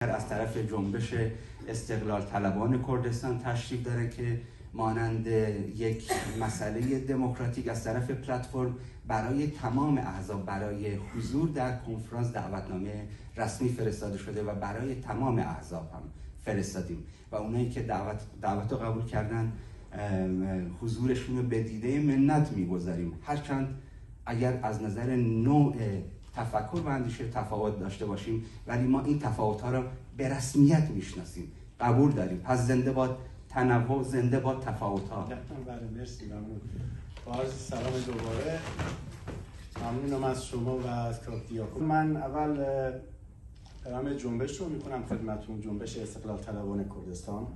از طرف جنبش استقلال طلبان کردستان تشریف داره که مانند یک مسئله دموکراتیک از طرف پلتفرم برای تمام احزاب برای حضور در کنفرانس دعوتنامه رسمی فرستاده شده و برای تمام احزاب هم فرستادیم و اونایی که دعوت رو قبول کردن حضورشون رو به دیده منت میگذاریم، هرچند اگر از نظر نوع تفکر و اندیشه تفاوت داشته باشیم، ولی ما این تفاوت‌ها رو به رسمیت میشناسیم، قبول داریم. پس زنده باد تنوع، زنده باد تفاوت‌ها. بله، مرسی، ممنون. با عرض سلام دوباره، ممنونم از شما و از کاردیاکو. من اول پیام جنبش رو میکنم خدمتتون، جنبش استقلال طلبان کردستان.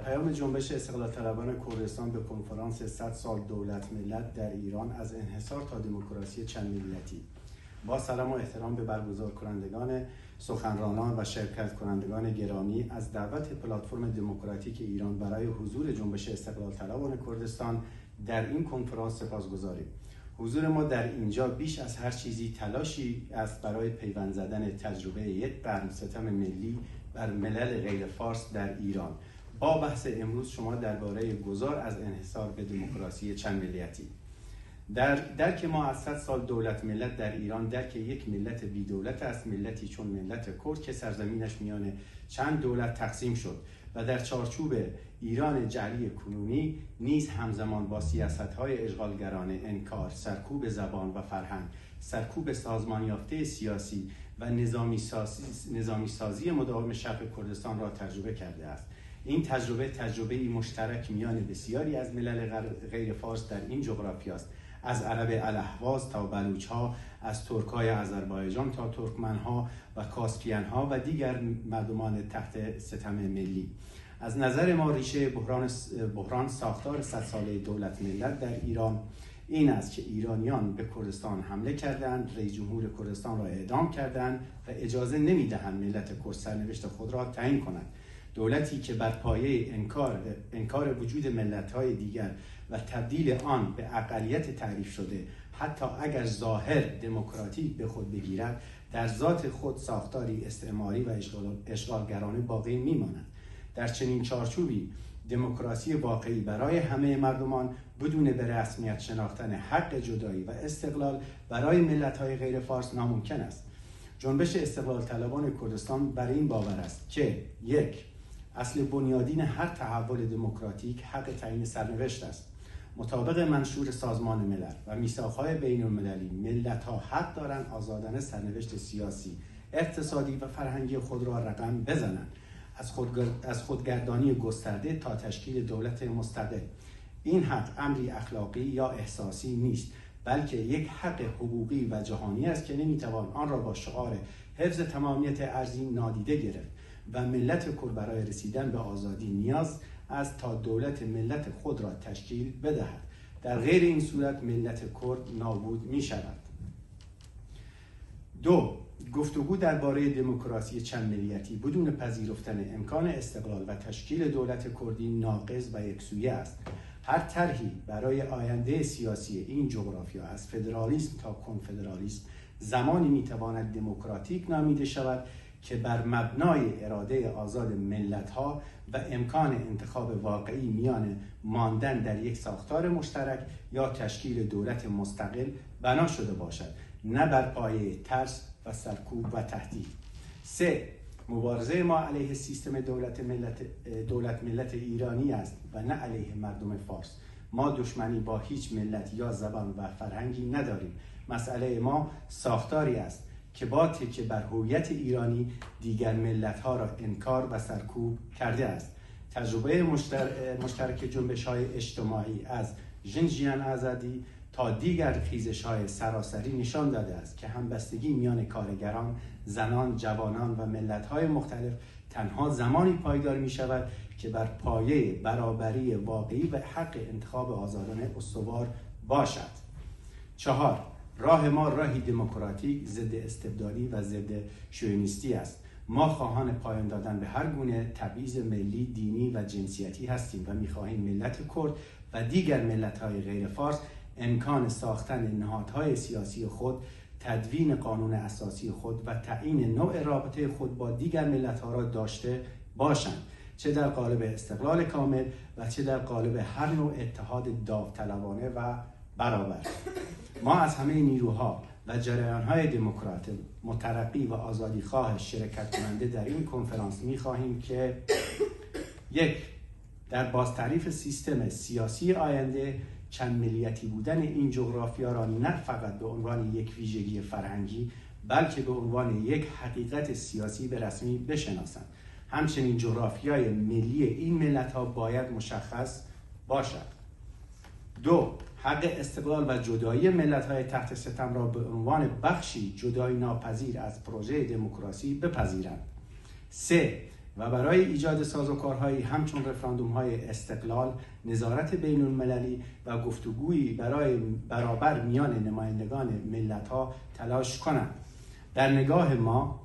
پیام جنبش استقلال طلبان کردستان به کنفرانس 100 سال دولت ملت در ایران از انحصار تا دموکراسی چند ملیتی. با سلام و احترام به برگزار کنندگان، سخنرانان و شرکت کنندگان گرامی، از دعوت پلتفرم دموکراتیک ایران برای حضور جنبش استقلال طلبان کردستان در این کنفرانس سپاسگزاریم. حضور ما در اینجا بیش از هر چیزی تلاشی است برای پیوند زدن تجربه یک قرن ستم ملی بر ملل غیر فارس در ایران. با بحث امروز شما درباره گذار از انحصار به دموکراسی چند ملیتی. درک ما از 100 سال دولت ملت در ایران درک یک ملت بی دولت است، ملتی چون ملت کرد که سرزمینش میان چند دولت تقسیم شد و در چارچوب ایران جعلی کنونی نیز همزمان با سیاست‌های اشغالگرانه، انکار، سرکوب زبان و فرهنگ، سرکوب سازمان یافته سیاسی و نظامی سازی مداوم شرق کردستان را تجربه کرده است. این تجربه مشترک میان بسیاری از ملل غیر فارس در این جغرافیا است، از عرب الاهواز تا بلوچ‌ها، از ترک‌های آذربایجان تا ترکمن‌ها و کاسپیان‌ها و دیگر مردمان تحت ستم ملی. از نظر ما ریشه بحران ساختار 100 ساله دولت ملت در ایران این است که ایرانیان به کردستان حمله کردند، رئیس جمهور کردستان را اعدام کردند و اجازه نمی‌دهند ملت کرد سرنوشت خود را تعیین کند. دولتی که بر پایه انکار وجود ملت‌های دیگر و تبدیل آن به اقلیت تعریف شده، حتی اگر ظاهر دموکراتیک به خود بگیرد، در ذات خود ساختاری استعماری و اشغالگرانه باقی میماند. در چنین چارچوبی دموکراسی واقعی برای همه مردمان بدون به رسمیت شناختن حق جدایی و استقلال برای ملت‌های غیر فارس ناممکن است. جنبش استقلال طلبان کردستان بر این باور است که یک، اصل بنیادین هر تحول دموکراتیک حق تعیین سرنوشت است. مطابق منشور سازمان ملل و میثاق‌های بین‌المللی، ملت‌ها حق دارند آزادانه سرنوشت سیاسی، اقتصادی و فرهنگی خود را رقم بزنند، از خودگردانی گسترده تا تشکیل دولت مستقل. این حق امری اخلاقی یا احساسی نیست، بلکه یک حق حقوقی و جهانی است که نمیتوان آن را با شعار حفظ تمامیت ارضی نادیده گرفت و ملت کرد برای رسیدن به آزادی نیاز است تا دولت ملت خود را تشکیل بدهد. در غیر این صورت ملت کرد نابود می شود. دو، گفتگو درباره دموکراسی چند ملیتی بدون پذیرفتن امکان استقلال و تشکیل دولت کردی ناقص و یکسویه است. هر طرحی برای آینده سیاسی این جغرافیا از فدرالیسم تا کنفدرالیسم زمانی میتواند دموکراتیک نامیده شود که بر مبنای اراده آزاد ملت‌ها و امکان انتخاب واقعی میان ماندن در یک ساختار مشترک یا تشکیل دولت مستقل بنا شده باشد، نه بر پایه ترس و سرکوب و تهدید. 3. مبارزه ما علیه سیستم دولت ملت ایرانی است و نه علیه مردم فارس. ما دشمنی با هیچ ملت یا زبان و فرهنگی نداریم. مسئله ما ساختاری است که با تکیه بر هویت ایرانی دیگر ملت‌ها را انکار و سرکوب کرده است. تجربه مشترک جنبش‌های اجتماعی از ژنژیان آزادی تا دیگر خیزش‌های سراسری نشان داده است که همبستگی میان کارگران، زنان، جوانان و ملت‌های مختلف تنها زمانی پایدار می‌شود که بر پایه برابری واقعی و حق انتخاب آزادانه استوار باشد. 4. راه ما راهی دموکراتیک، ضد استبدادی و ضد شوونیستی است. ما خواهان پایان دادن به هر گونه تبعیض ملی، دینی و جنسیتی هستیم و می‌خواهیم ملت کرد و دیگر ملت‌های غیر فارس امکان ساختن نهادهای سیاسی خود تدوین قانون اساسی خود و تعیین نوع رابطه خود با دیگر ملت‌ها را داشته باشند، چه در قالب استقلال کامل و چه در قالب هر نوع اتحاد داوطلبانه و برابر. ما از همه نیروها و جریان‌های دموکرات مترقی و آزادیخواه شرکت کننده در این کنفرانس می‌خواهیم که 1. در بازتعریف سیستم سیاسی آینده چند ملیتی بودن این جغرافیا را نه فقط به عنوان یک ویژگی فرهنگی بلکه به عنوان یک حقیقت سیاسی به رسمی بشناسند. همچنین جغرافیای ملی این ملت‌ها باید مشخص باشد. 2. حق استقلال و جدایی ملت‌های تحت ستم را به عنوان بخشی جدایی ناپذیر از پروژه دموکراسی بپذیرند. 3. و برای ایجاد سازوکارهایی همچون رفراندوم‌های استقلال، نظارت بین‌المللی و گفتگویی برای برابر میان نمایندگان ملت‌ها تلاش کنند. در نگاه ما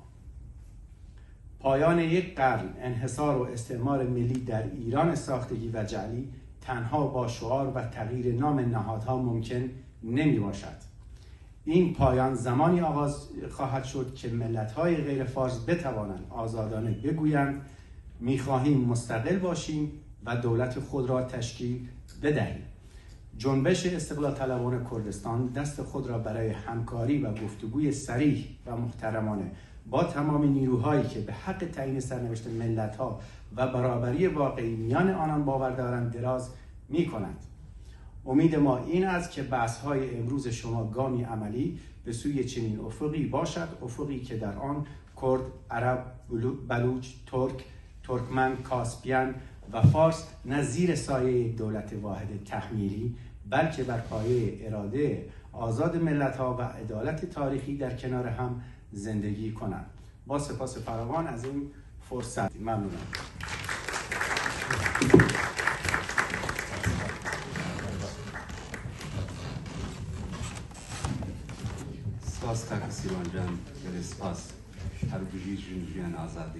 پایان یک قرن انحصار و استعمار ملی در ایران ساختگی و جعلی تنها با شعار و تغییر نام نهادها ممکن نمی باشد. این پایان زمانی آغاز خواهد شد که ملت‌های غیر فارس بتوانند آزادانه بگویند می‌خواهیم مستقل باشیم و دولت خود را تشکیل بدهیم. جنبش استقلال طلبان کردستان دست خود را برای همکاری و گفتگوی صریح و محترمانه با تمام نیروهایی که به حق تعیین سرنوشت ملت‌ها و برابری واقعی میان آنان باور دارند دراز می‌کند. امید ما این است که بحث‌های امروز شما گامی عملی به سوی چنین افقی باشد، افقی که در آن کرد، عرب، بلوچ، ترک، ترکمن، کاسپیان و فارس نه زیر سایه یک دولت واحد تحمیلی بلکه بر پایه اراده آزاد ملت‌ها و عدالت تاریخی در کنار هم زندگی کنند. با سپاس فراوان از این فرصت. ممنونم. سپاس کاک سیروان جان، سپاس هر بجی جن آزادی